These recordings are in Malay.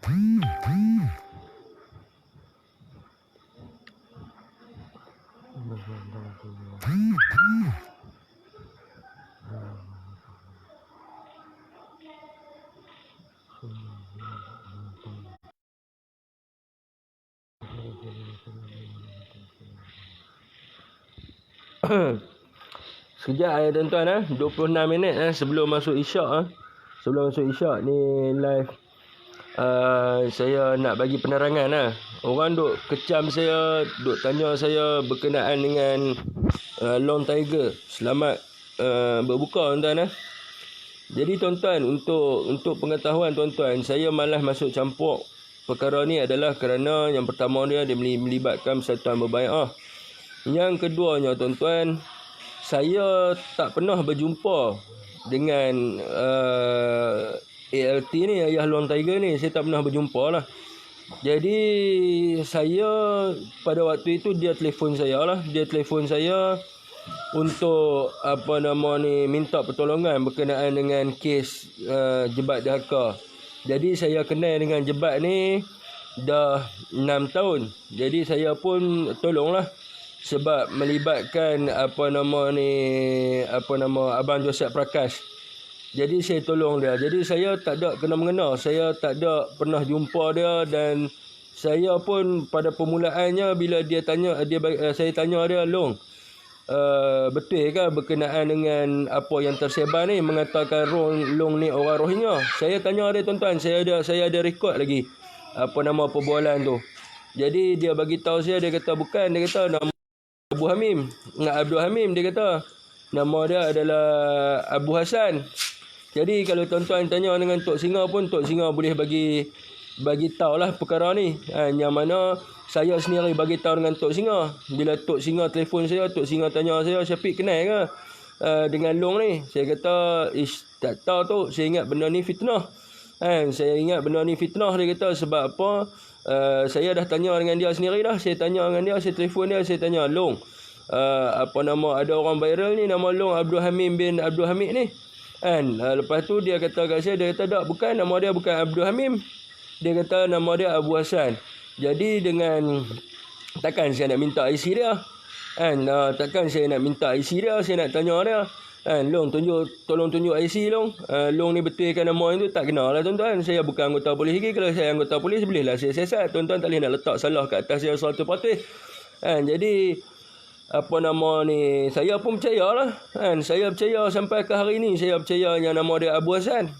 Sekejap tuan-tuan 26 minit sebelum masuk isyak Sebelum masuk isyak ni live saya nak bagi penerangan Orang duk kecam saya, duk tanya saya berkenaan dengan Long Tiger. Selamat berbuka tuan-tuan Jadi tuan-tuan, untuk pengetahuan tuan-tuan, saya malas masuk campur perkara ni adalah kerana yang pertama dia melibatkan persatuan berbai'ah. Yang keduanya tuan-tuan, saya tak pernah berjumpa dengan ALT ni, Ayah Long Tiger ni. Saya tak pernah berjumpa lah. Jadi saya pada waktu itu dia telefon saya lah. Dia telefon saya untuk minta pertolongan berkenaan dengan kes Jebat Dahaka. Jadi saya kenal dengan Jebat ni dah 6 tahun. Jadi saya pun tolonglah, sebab melibatkan Abang Joseph Prakash. Jadi saya tolong dia. Jadi saya tak ada kena-mengena, saya tak ada pernah jumpa dia. Dan saya pun pada permulaannya bila saya tanya dia, Long, betul ke berkenaan dengan apa yang tersebar ni, mengatakan Long ni orang Rohingya? Saya tanya dia tuan-tuan, saya ada rekod lagi perbualan tu. Jadi dia bagi tahu saya, dia kata bukan, dia kata nama Abdul Hamim, dia kata nama dia adalah Abu Hassan. Jadi kalau tuan-tuan tanya dengan Tok Singa pun, Tok Singa boleh bagi tahu lah perkara ni. Yang mana saya sendiri bagi tahu dengan Tok Singa. Bila Tok Singa telefon saya, Tok Singa tanya saya, Syafiq kenal ke dengan Long ni? Saya kata, tak tahu tu, saya ingat benda ni fitnah. Saya ingat benda ni fitnah, dia kata. Sebab apa? Saya dah tanya dengan dia sendiri dah. Saya tanya dengan dia, saya telefon dia, saya tanya, Long, ada orang viral ni nama Long Abdul Hamim bin Abdul Hamid ni. Lepas tu dia kata kat saya, dia kata tak, bukan, nama dia bukan Abdul Hamim. Dia kata nama dia Abu Hassan. Jadi takkan saya nak minta IC dia. Takkan saya nak minta IC dia, saya nak tanya dia. Long, tolong tunjuk IC Long. Long ni betulkan nama itu? Tak kenal lah tuan-tuan. Saya bukan anggota polis lagi. Kalau saya anggota polis, bolehlah saya siasat. Tuan-tuan tak boleh nak letak salah kat atas saya 100%. Jadi saya pun percaya lah. Saya percaya sampai ke hari ni. Saya percaya yang nama dia Abu Hassan.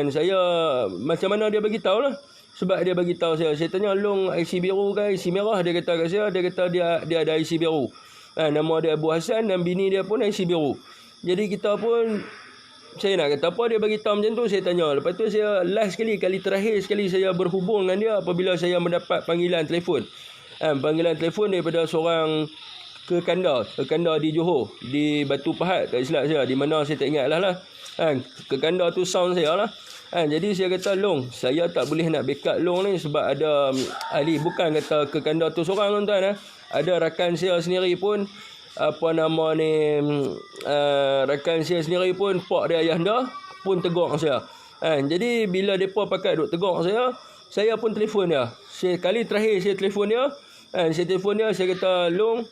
Saya macam mana dia bagi tahu lah. Sebab dia bagi tahu saya. Saya tanya, Long IC biru ke IC merah? Dia kata kat saya, dia ada IC biru. Nama dia Abu Hassan dan bini dia pun IC biru. Jadi kita pun, saya nak kata apa, dia bagi tahu macam tu, saya tanya. Lepas tu saya kali terakhir sekali saya berhubung dengan dia apabila saya mendapat panggilan telefon. Panggilan telefon daripada seorang Kekanda di Johor, di Batu Pahat, tak silap saya, di mana saya tak ingat lah. Kekanda tu sound saya lah. Jadi saya kata, Long, saya tak boleh nak backup Long ni sebab ada ahli. Bukan kata Kekanda tu seorang tuan-tuan. Ada rakan saya sendiri pun, rakan saya sendiri pun, pak dia ayahanda pun tegur saya. Jadi bila mereka pakat duk tegur saya pun telefon dia. Kali terakhir saya telefon dia, saya kata, Long,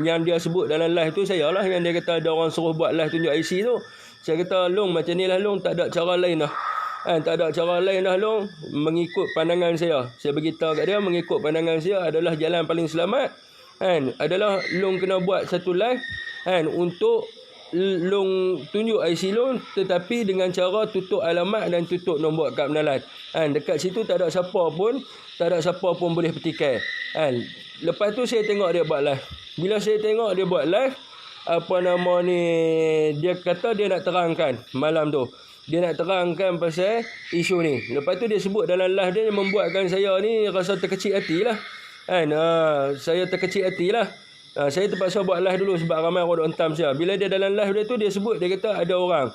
yang dia sebut dalam live tu saya lah, yang dia kata ada orang suruh buat live tunjuk IC tu. Saya kata, Long, macam ni lah Long, tak ada cara lain lah. Tak ada cara lain dah Long, mengikut pandangan saya. Saya beritahu kat dia, mengikut pandangan saya adalah jalan paling selamat. Adalah Long kena buat satu live untuk Long tunjuk IC Long, tetapi dengan cara tutup alamat dan tutup nombor kad penalan. Dekat situ tak ada siapa pun boleh petikai. Lepas tu saya tengok dia buat live. Bila saya tengok dia buat live, dia kata dia nak terangkan malam tu. Dia nak terangkan pasal isu ni. Lepas tu dia sebut dalam live dia, membuatkan saya ni rasa terkecil hati lah. Saya terkecil hati lah. Saya terpaksa buat live dulu sebab ramai orang duk hentam saya. Bila dia dalam live dia tu, dia sebut, dia kata ada orang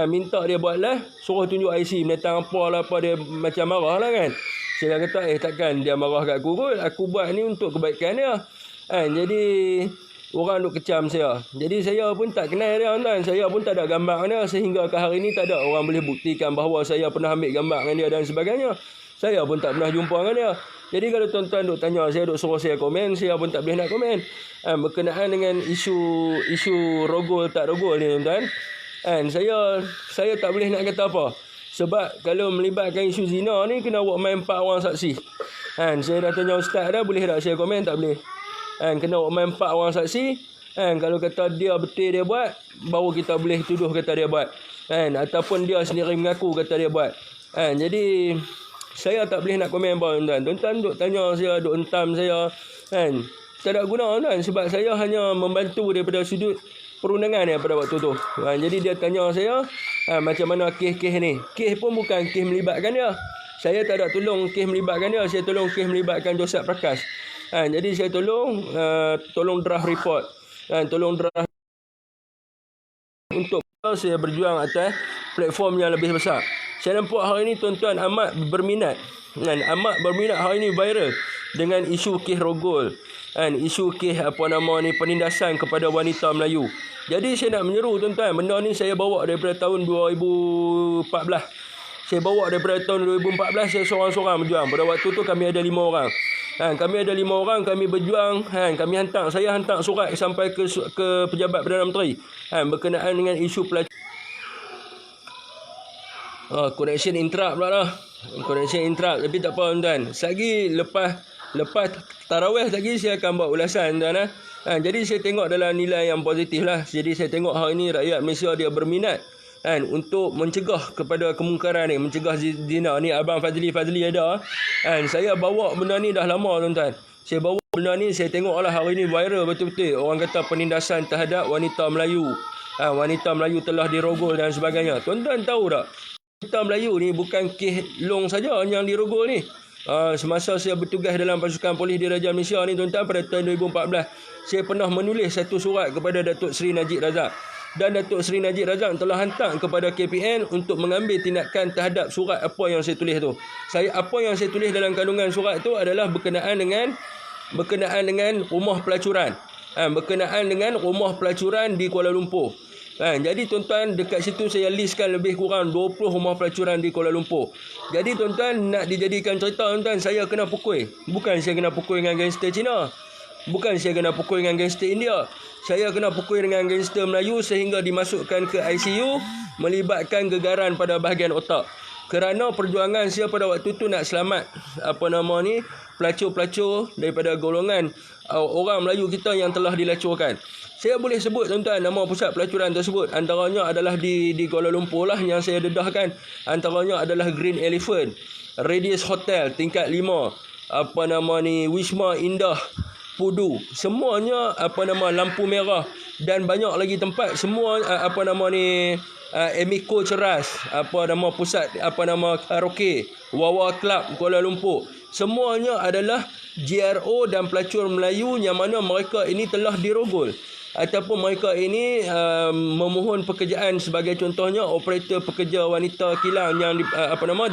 minta dia buat live, suruh tunjuk IC, menentang apa dia macam marah lah kan. Saya kata, takkan dia marah kat aku kot. Aku buat ni untuk kebaikan dia. Jadi orang duk kecam saya. Jadi saya pun tak kenal dia tuan. Saya pun tak ada gambar dia. Sehingga ke hari ni tak ada orang boleh buktikan bahawa saya pernah ambil gambar dengan dia dan sebagainya. Saya pun tak pernah jumpa dengan dia. Jadi kalau tuan-tuan duk tanya, saya duk suruh saya komen, saya pun tak boleh nak komen. Berkenaan dengan isu rogol tak rogol ni tuan-tuan. Saya tak boleh nak kata apa. Sebab kalau melibatkan isu zina ni, kena buat main 4 orang saksi. Saya dah tanya ustaz dah, boleh tak saya komen? Tak boleh. Kena buat main 4 orang saksi. Kalau kata dia betul dia buat, baru kita boleh tuduh kata dia buat. Ataupun dia sendiri mengaku kata dia buat. Jadi saya tak boleh nak komen apa tuan-tuan. Tuan-tuan duk tanya saya, duk hentam saya. Tak ada guna tuan, sebab saya hanya membantu daripada sudut perundangan dia pada waktu tu. Jadi dia tanya saya macam mana kes-kes ni. Kes pun bukan kes melibatkan dia. Saya tak ada tolong kes melibatkan dia, saya tolong kes melibatkan Joseph Prakash. Jadi saya tolong draft report. Tolong draft untuk saya berjuang atas platform yang lebih besar. Saya nampak hari ini tuan-tuan amat berminat. Hari ini viral dengan isu kes rogol. Isu kes penindasan kepada wanita Melayu. Jadi saya nak menyeru tuan-tuan, benda ni saya bawa daripada tahun 2014. Saya bawa daripada tahun 2014, saya seorang-seorang berjuang. Pada waktu tu kami ada 5 orang. Kami berjuang. Saya hantar surat sampai ke pejabat Perdana Menteri. Berkenaan dengan isu pelacuran. Connection interrupt pula dah. Connection interrupt. Tapi tak apa tuan-tuan. Selagi lepas tarawih lagi saya akan buat ulasan tuan-tuan. Jadi saya tengok dalam nilai yang positif lah. Jadi saya tengok hari ini rakyat Malaysia dia berminat untuk mencegah kepada kemungkaran ni, mencegah zina ni. Abang Fazli ada. Saya bawa benda ni dah lama tuan-tuan. Saya bawa benda ni, saya tengoklah hari ni viral betul-betul. Orang kata penindasan terhadap wanita Melayu. Wanita Melayu telah dirogol dan sebagainya. Tuan-tuan tahu tak? Wanita Melayu ni bukan kes Long saja yang dirogol ni. Semasa saya bertugas dalam pasukan polis Diraja Malaysia ni tuan-tuan, pada tahun 2014, saya pernah menulis satu surat kepada Datuk Seri Najib Razak. Dan Datuk Seri Najib Razak telah hantar kepada KPN untuk mengambil tindakan terhadap surat apa yang saya tulis tu. Apa yang saya tulis dalam kandungan surat tu adalah berkenaan dengan rumah pelacuran. Berkenaan dengan rumah pelacuran di Kuala Lumpur. Jadi tuan-tuan, dekat situ saya listkan lebih kurang 20 rumah pelacuran di Kuala Lumpur. Jadi tuan-tuan, nak dijadikan cerita tuan-tuan, saya kena pukul. Bukan saya kena pukul dengan gangster Cina. Bukan saya kena pukul dengan gangster India. Saya kena pukul dengan gangster Melayu sehingga dimasukkan ke ICU, melibatkan gegaran pada bahagian otak. Kerana perjuangan saya pada waktu tu nak selamat pelacur-pelacur daripada golongan orang Melayu kita yang telah dilacurkan. Saya boleh sebut tuan-tuan nama pusat pelacuran tersebut. Antaranya adalah di Kuala Lumpur lah yang saya dedahkan. Antaranya adalah Green Elephant, Radius Hotel tingkat 5, Wisma Indah Pudu. Semuanya lampu merah dan banyak lagi tempat. Semua Emiko Ceras, pusat karaoke, Wawa Club Kuala Lumpur. Semuanya adalah GRO dan pelacur Melayu yang mana mereka ini telah dirogol. Ataupun mereka ini memohon pekerjaan, sebagai contohnya operator pekerja wanita kilang yang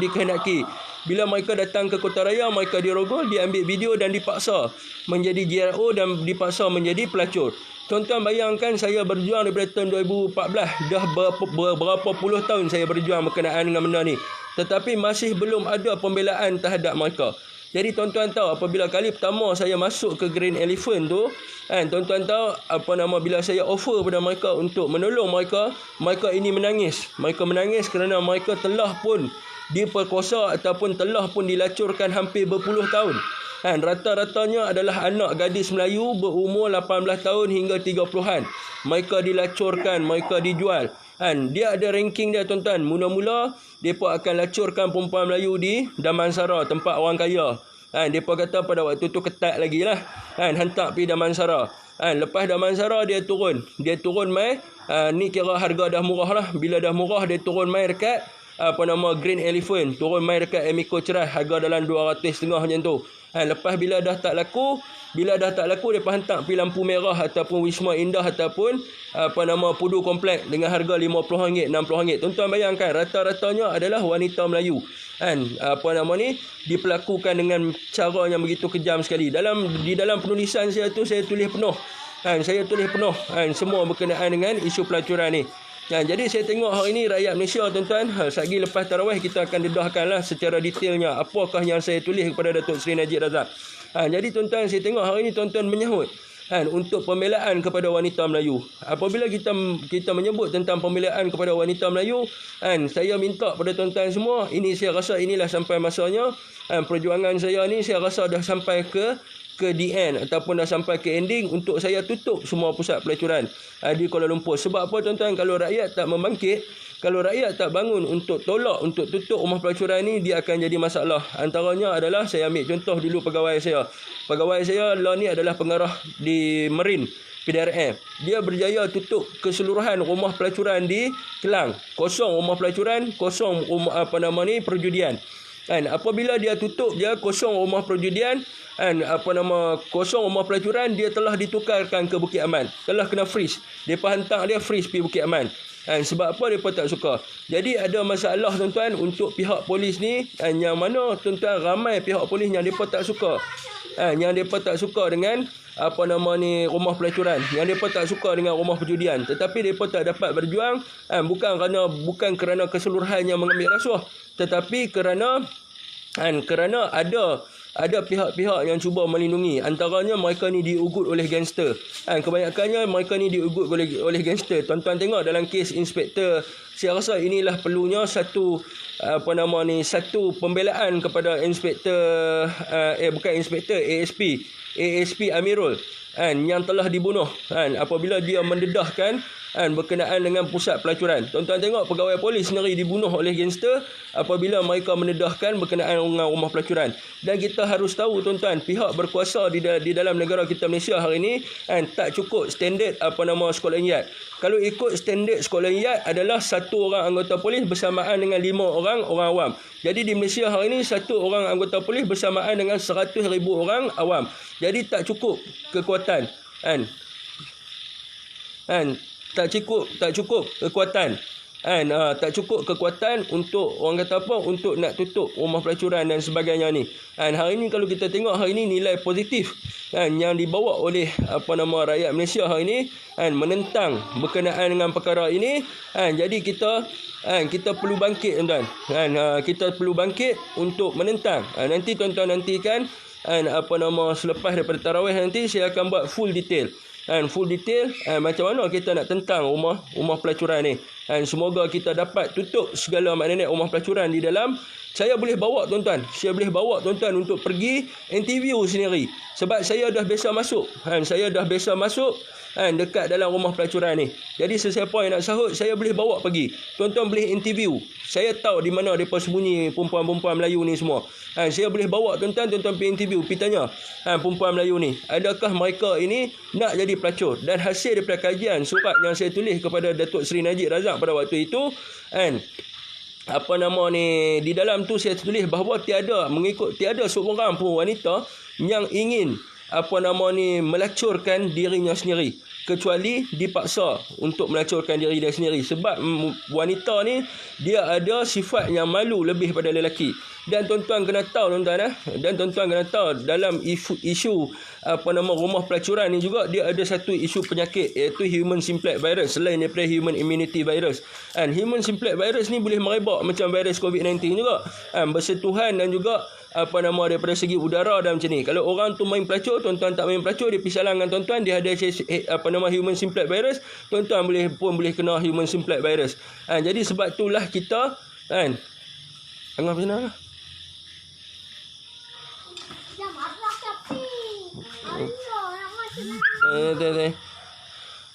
dikehendaki. Bila mereka datang ke Kota Raya, mereka dirogol, diambil video dan dipaksa menjadi GRO dan dipaksa menjadi pelacur. Tuan-tuan bayangkan, saya berjuang daripada tahun 2014. Dah berapa puluh tahun saya berjuang berkenaan dengan benda ni. Tetapi masih belum ada pembelaan terhadap mereka. Jadi tuan-tuan tahu, apabila kali pertama saya masuk ke Green Elephant tu, tuan-tuan tahu bila saya offer pada mereka untuk menolong mereka, mereka ini menangis. Mereka menangis kerana mereka telah pun diperkosa ataupun telah pun dilacurkan hampir berpuluh tahun. Rata-ratanya adalah anak gadis Melayu berumur 18 tahun hingga 30-an. Mereka dilacurkan, mereka dijual. Dia ada ranking dia tuan-tuan. Mula-mula mereka akan lacurkan perempuan Melayu di Damansara, tempat orang kaya. Mereka kata pada waktu tu ketat lagi lah. Hantar pergi Damansara. Lepas Damansara dia turun. Mai. Ni kira harga dah murah lah. Bila dah murah dia turun mai dekat Green Elephant. Turun mai dekat Emiko Ceras. Harga dalam 250 macam tu. Lepas bila dah tak laku, mereka hantar pergi lampu merah ataupun Wisma Indah ataupun Pudu Komplek dengan harga RM50, RM60. Tuan-tuan bayangkan, rata-ratanya adalah wanita Melayu. Diperlakukan dengan cara yang begitu kejam sekali. Di dalam penulisan saya tu saya tulis penuh. Semua berkenaan dengan isu pelacuran ni. Jadi saya tengok hari ni rakyat Malaysia tuan-tuan, sekejap lepas tarawih kita akan dedahkanlah secara detailnya apakah yang saya tulis kepada Datuk Seri Najib Razak. Jadi tuan-tuan, saya tengok hari ni tuan-tuan menyahut untuk pembelaan kepada wanita Melayu. Apabila kita menyebut tentang pembelaan kepada wanita Melayu, saya minta pada tuan-tuan semua, ini saya rasa inilah sampai masanya, perjuangan saya ni saya rasa dah sampai ke the end ataupun dah sampai ke ending untuk saya tutup semua pusat pelacuran di Kuala Lumpur. Sebab apa tuan-tuan, kalau rakyat tak membangkit, kalau rakyat tak bangun untuk tolak, untuk tutup rumah pelacuran ni, dia akan jadi masalah. Antaranya adalah, saya ambil contoh dulu pegawai saya. Pegawai saya lah ni adalah pengarah di Marine PDRM. Dia berjaya tutup keseluruhan rumah pelacuran di Kelang. Kosong rumah pelacuran, kosong rumah perjudian. Apabila dia tutup, dia kosong rumah perjudian, kosong rumah pelacuran, dia telah ditukarkan ke Bukit Aman. Telah kena freeze. Mereka hantar dia freeze pergi Bukit Aman. Sebab apa mereka tak suka? Jadi ada masalah tuan-tuan untuk pihak polis ni, yang mana tuan-tuan ramai pihak polis yang mereka tak suka. Yang mereka tak suka dengan rumah pelacuran, yang mereka tak suka dengan rumah perjudian. Tetapi mereka tak dapat berjuang bukan kerana keseluruhannya mengambil rasuah, tetapi kerana ada pihak-pihak yang cuba melindungi. Antaranya mereka ni diugut oleh gangster. Kebanyakannya mereka ni diugut oleh gangster. Tuan-tuan tengok dalam kes inspektor, saya rasa inilah perlunya satu pembelaan kepada inspektor bukan inspektor, ASP Amirul yang telah dibunuh apabila dia mendedahkan berkenaan dengan pusat pelacuran. Tuan-tuan tengok pegawai polis sendiri dibunuh oleh gangster apabila mereka mendedahkan berkenaan dengan rumah pelacuran. Dan kita harus tahu tuan-tuan, pihak berkuasa di dalam negara kita Malaysia hari ini tak cukup standard sekolah niat. Kalau ikut standard sekolah niat adalah 1 orang anggota polis bersamaan dengan 5 orang awam. Jadi di Malaysia hari ini 1 orang anggota polis bersamaan dengan 100,000 orang awam. Jadi tak cukup kekuatan. Tak cukup kekuatan. Tak cukup kekuatan untuk orang kata apa, untuk nak tutup rumah pelacuran dan sebagainya ni. Hari ni kalau kita tengok hari ni nilai positif yang dibawa oleh rakyat Malaysia hari ni menentang berkenaan dengan perkara ini. Jadi kita perlu bangkit tuan-tuan. Kita perlu bangkit untuk menentang. Nanti tuan-tuan nantikan selepas daripada tarawih nanti saya akan buat full detail. Macam mana kita nak tentang rumah pelacuran ni. Semoga kita dapat tutup segala makna rumah pelacuran di dalam. Saya boleh bawa tuan-tuan untuk pergi interview sendiri. Sebab saya dah biasa masuk. Dekat dalam rumah pelacuran ni. Jadi sesiapa yang nak sahut, saya boleh bawa pergi. Tuan-tuan boleh interview. Saya tahu di mana mereka sembunyi perempuan-perempuan Melayu ni semua. Saya boleh bawa tuan-tuan pergi interview, pergi tanya perempuan Melayu ni, adakah mereka ini nak jadi pelacur. Dan hasil daripada kajian surat yang saya tulis kepada Datuk Seri Najib Razak pada waktu itu, di dalam tu saya tulis bahawa tiada seorang pun wanita yang ingin melacurkan dirinya sendiri, kecuali dipaksa untuk melacurkan diri dia sendiri. Sebab wanita ni dia ada sifat yang malu lebih pada lelaki. Dan tuan-tuan kena tahu dalam isu rumah pelacuran ni juga dia ada satu isu penyakit, iaitu human simplex virus, selain daripada human immunity virus. Human simplex virus ni boleh merebak macam virus COVID-19 juga, bersentuhan dan juga daripada segi udara dan macam ni. Kalau orang tu main pelacur, tuan-tuan tak main pelacur, dia pergi salang dengan tuan-tuan, dia ada human simplex virus, tuan-tuan boleh kena human simplex virus. Jadi sebab itulah kita tengah macam mana?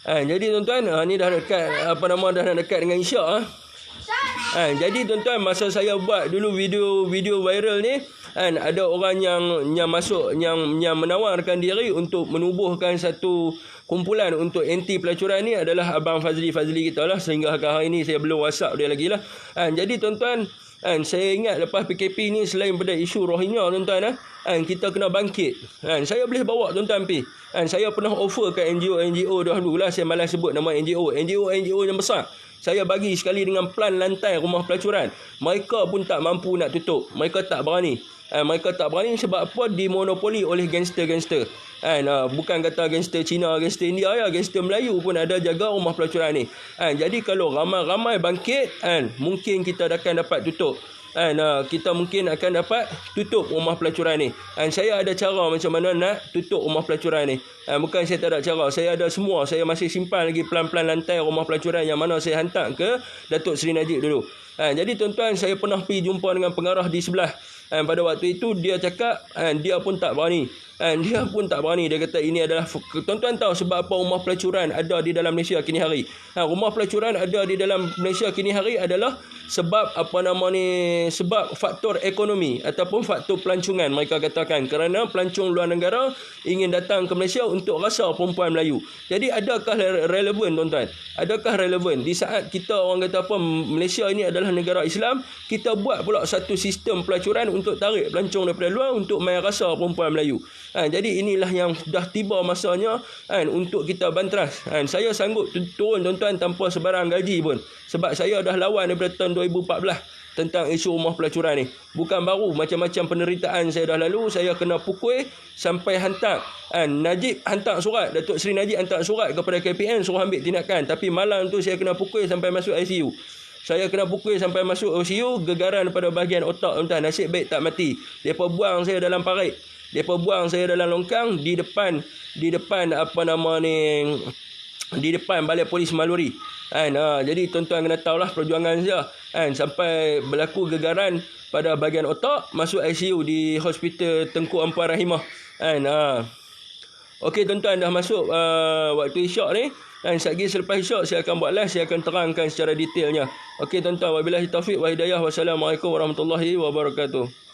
Jadi tuan-tuan, ni dah dekat dah nak dekat dengan Isyak. Jadi tuan-tuan, masa saya buat dulu video viral ni, ada orang yang masuk yang menawarkan diri untuk menubuhkan satu kumpulan untuk anti pelacuran ni adalah Abang Fazli kita lah. Sehingga hari ni saya belum WhatsApp dia lagi lah. Jadi tuan-tuan, saya ingat lepas PKP ni, selain pada isu Rohingya tuan-tuan, kita kena bangkit. Saya boleh bawa tuan-tuan pergi. Saya pernah offer ke NGO dahulu lah, saya malas sebut nama NGO yang besar. Saya bagi sekali dengan plan lantai rumah pelacuran. Mereka pun tak mampu nak tutup. Mereka tak berani. Mereka tak berani sebab apa? Dimonopoli oleh gangster-gangster. Bukan kata gangster Cina, gangster India ya, gangster Melayu pun ada jaga rumah pelacuran ni. Jadi kalau ramai-ramai bangkit, mungkin kita akan dapat tutup. Kita mungkin akan dapat tutup rumah pelacuran ni. Saya ada cara macam mana nak tutup rumah pelacuran ni. Bukan saya tak ada cara, saya ada semua. Saya masih simpan lagi pelan-pelan lantai rumah pelacuran yang mana saya hantar ke Datuk Seri Najib dulu. Jadi tuan-tuan, saya pernah pergi jumpa dengan pengarah di sebelah. Pada waktu itu dia cakap dia pun tak berani. Dia pun tak berani. Dia kata ini adalah, tuan-tuan tahu sebab apa rumah pelacuran ada di dalam Malaysia kini hari. Rumah pelacuran ada di dalam Malaysia kini hari adalah sebab sebab faktor ekonomi ataupun faktor pelancongan mereka katakan, kerana pelancong luar negara ingin datang ke Malaysia untuk rasa perempuan Melayu. Jadi adakah relevan tuan-tuan? Adakah relevan di saat kita orang kata apa, Malaysia ini adalah negara Islam, kita buat pula satu sistem pelacuran untuk tarik pelancong daripada luar untuk main rasa perempuan Melayu. Jadi inilah yang dah tiba masanya untuk kita bantras. Saya sanggup turun tuan-tuan tanpa sebarang gaji pun, sebab saya dah lawan daripada tahun 2014 tentang isu rumah pelacuran ni. Bukan baru, macam-macam penderitaan saya dah lalu. Saya kena pukul sampai hantar Najib hantar surat, Datuk Seri Najib hantar surat kepada KPN suruh ambil tindakan. Tapi malam tu saya kena pukul sampai masuk ICU. Saya kena pukul sampai masuk ICU, gegaran pada bahagian otak tuan-tuan. Nasib baik tak mati. Depa buang saya dalam parit. Depa buang saya dalam longkang di depan di depan Balai Polis Maluri. Jadi tuan-tuan kena tahulah perjuangan saya. Sampai berlaku gegaran pada bahagian otak, masuk ICU di Hospital Tengku Ampuan Rahimah. Okey tuan-tuan, dah masuk waktu isyak ni. Sekejap selepas isyak saya akan buat live, saya akan terangkan secara detailnya. Okey tuan-tuan, wabillahi taufiq wa hidayah. Wassalamualaikum warahmatullahi wabarakatuh.